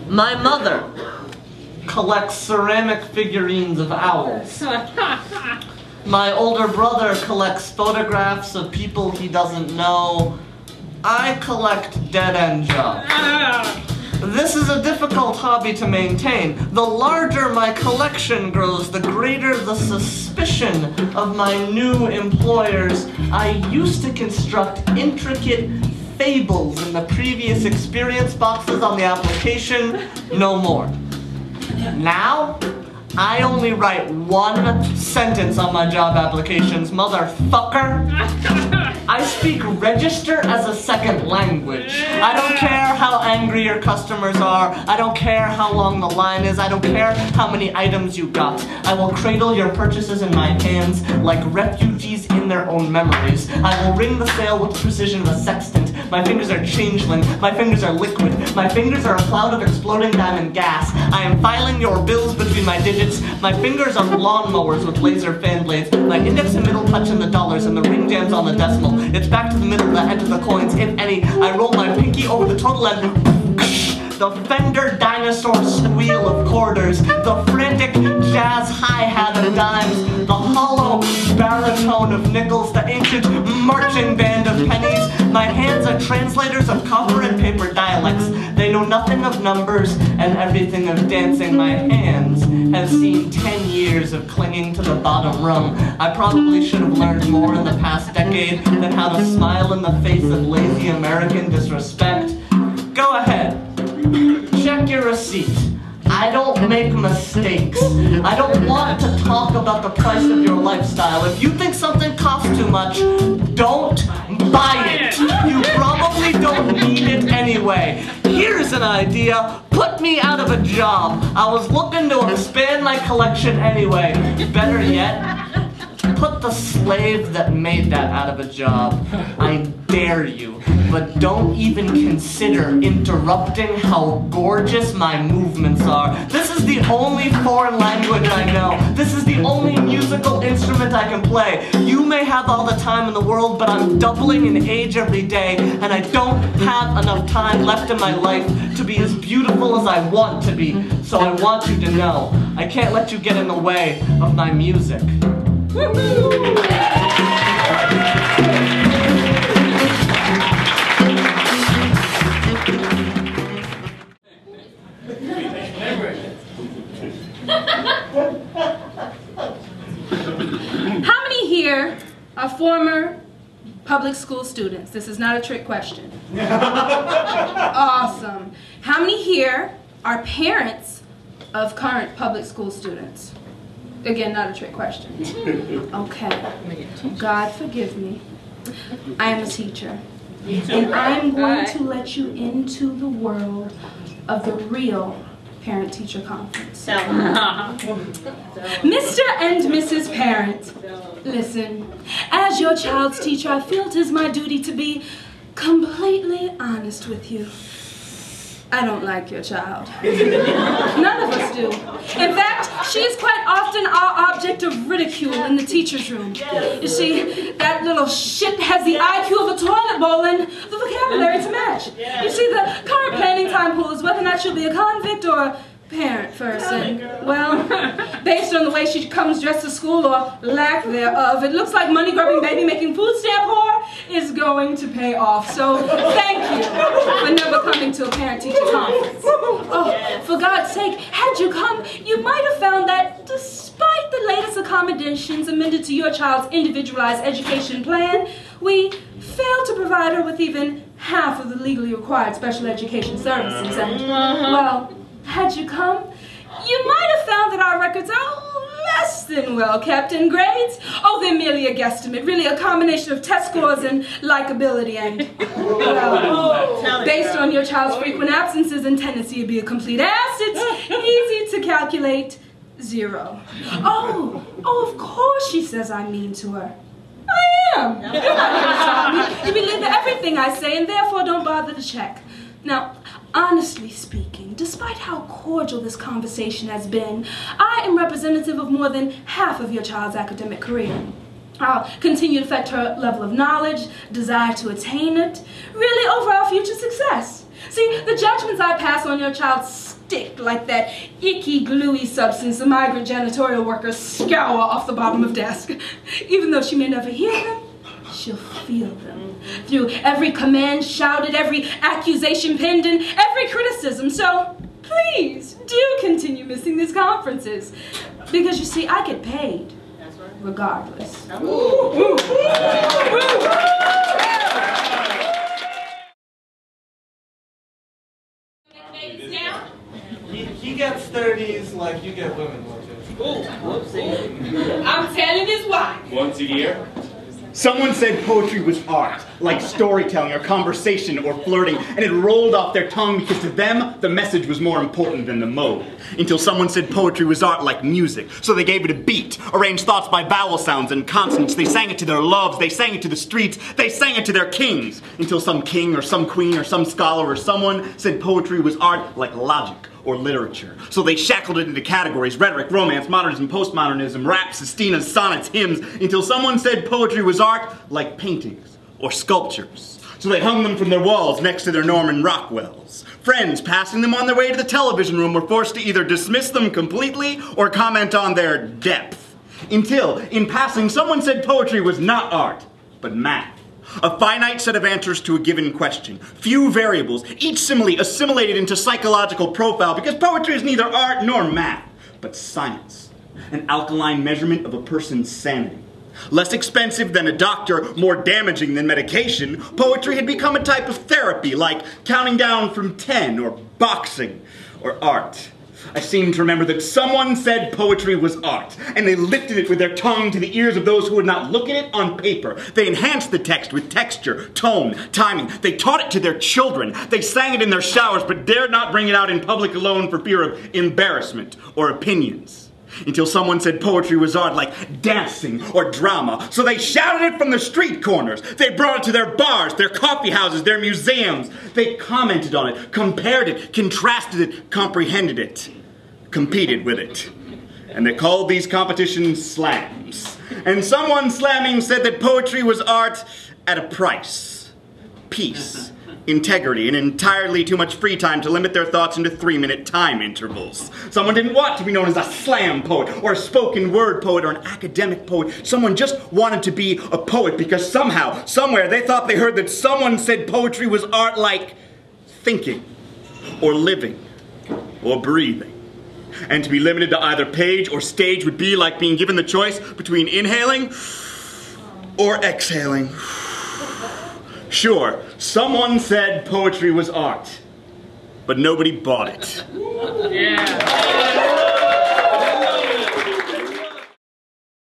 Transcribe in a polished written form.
My mother collects ceramic figurines of owls. My older brother collects photographs of people he doesn't know. I collect dead-end jobs. This is a difficult hobby to maintain. The larger my collection grows, the greater the suspicion of my new employers. I used to construct intricate fables in the previous experience boxes on the application. No more. Now, I only write one sentence on my job applications, motherfucker. I speak register as a second language. I don't care how angry your customers are. I don't care how long the line is. I don't care how many items you got. I will cradle your purchases in my hands like refugees in their own memories. I will ring the sale with the precision of a sextant. My fingers are changeling. My fingers are liquid. My fingers are a cloud of exploding diamond gas. I am filing your bills between my digits. My fingers are lawnmowers with laser fan blades. My index and middle touch in the dollars and the ring jams on the decimal. It's back to the middle, the edge of the coins, if any. I roll my pinky over the total and the Fender dinosaur squeal of quarters, the frantic jazz hi-hat of dimes, the hollow baritone of nickels, the ancient marching band of pennies. My hands are translators of copper and paper dialects. They know nothing of numbers and everything of dancing. My hands have seen 10 years of clinging to the bottom rung. I probably should have learned more in the past decade than how to smile in the face of lazy American disrespect. Go ahead. Check your receipt. I don't make mistakes. I don't want to talk about the price of your lifestyle. If you think something costs too much, don't buy it. You probably don't need it anyway. Here's an idea. Put me out of a job. I was looking to expand my collection anyway. Better yet, put the slave that made that out of a job. I dare you. But don't even consider interrupting how gorgeous my movements are. This is the only foreign language I know. This is the only musical instrument I can play. You may have all the time in the world, but I'm doubling in age every day, and I don't have enough time left in my life to be as beautiful as I want to be. So I want you to know, I can't let you get in the way of my music. How many here are former public school students? This is not a trick question. Awesome. How many here are parents of current public school students? Again, not a trick question. Okay. God forgive me. I am a teacher. And I'm going to let you into the world of the real parent-teacher conference. Mr. and Mrs. Parent, listen. As your child's teacher, I feel it is my duty to be completely honest with you. I don't like your child. None of us do. In fact, she is quite often our object of ridicule in the teacher's room. You see, that little shit has the IQ of a toilet bowl and the vocabulary to match. You see, the current planning time pool is whether or not she'll be a convict or a parent first. And, well, based on the way she comes dressed to school or lack thereof, it looks like money-grubbing baby-making food stamp whore is going to pay off. So thank you for never coming to a parent-teacher conference. Oh, for God's sake, had you come, you might have found that despite the latest accommodations amended to your child's individualized education plan, we failed to provide her with even half of the legally required special education services. And, well, had you come, you might have found that our records are less than well kept in grades. Oh, they're merely a guesstimate, really a combination of test scores and likability and, well, based on your child's frequent absences and tendency to be a complete ass, it's easy to calculate 0. Oh, of course she says I'm mean to her. I am. You believe everything I say and therefore don't bother to check. Now, Honestly speaking, despite how cordial this conversation has been, I am representative of more than half of your child's academic career. I'll continue to affect her level of knowledge, desire to attain it, really overall future success. See, the judgments I pass on your child stick like that icky, gluey substance the migrant janitorial workers scour off the bottom of desk. Even though she may never hear them, she'll feel them through every command shouted, every accusation penned, and every criticism. So please do continue missing these conferences. Because you see, I get paid regardless. He gets 30s like you get women, I'm telling his wife. Once a year? Someone said poetry was art, like storytelling or conversation or flirting, and it rolled off their tongue because to them, the message was more important than the mode. Until someone said poetry was art like music, so they gave it a beat, arranged thoughts by vowel sounds and consonants, they sang it to their loves, they sang it to the streets, they sang it to their kings. Until some king or some queen or some scholar or someone said poetry was art like logic or literature. So they shackled it into categories: rhetoric, romance, modernism, postmodernism, rap, sestinas, sonnets, hymns, until someone said poetry was art like paintings or sculptures. So they hung them from their walls next to their Norman Rockwells. Friends passing them on their way to the television room were forced to either dismiss them completely or comment on their depth. Until, in passing, someone said poetry was not art, but math. A finite set of answers to a given question. Few variables, each simile assimilated into psychological profile, because poetry is neither art nor math, but science. An alkaline measurement of a person's sanity. Less expensive than a doctor, more damaging than medication, poetry had become a type of therapy, like counting down from 10, or boxing, or art. I seem to remember that someone said poetry was art, and they lifted it with their tongue to the ears of those who would not look at it on paper. They enhanced the text with texture, tone, timing. They taught it to their children. They sang it in their showers, but dared not bring it out in public alone for fear of embarrassment or opinions. Until someone said poetry was art like dancing or drama, so they shouted it from the street corners. They brought it to their bars, their coffee houses, their museums. They commented on it, compared it, contrasted it, comprehended it, competed with it. And they called these competitions slams. And someone slamming said that poetry was art at a price. Peace, integrity, and entirely too much free time to limit their thoughts into 3-minute time intervals. Someone didn't want to be known as a slam poet, or a spoken word poet, or an academic poet. Someone just wanted to be a poet because somehow, somewhere, they thought they heard that someone said poetry was art like thinking, or living, or breathing. And to be limited to either page or stage would be like being given the choice between inhaling or exhaling. Sure, someone said poetry was art, but nobody bought it. Yeah.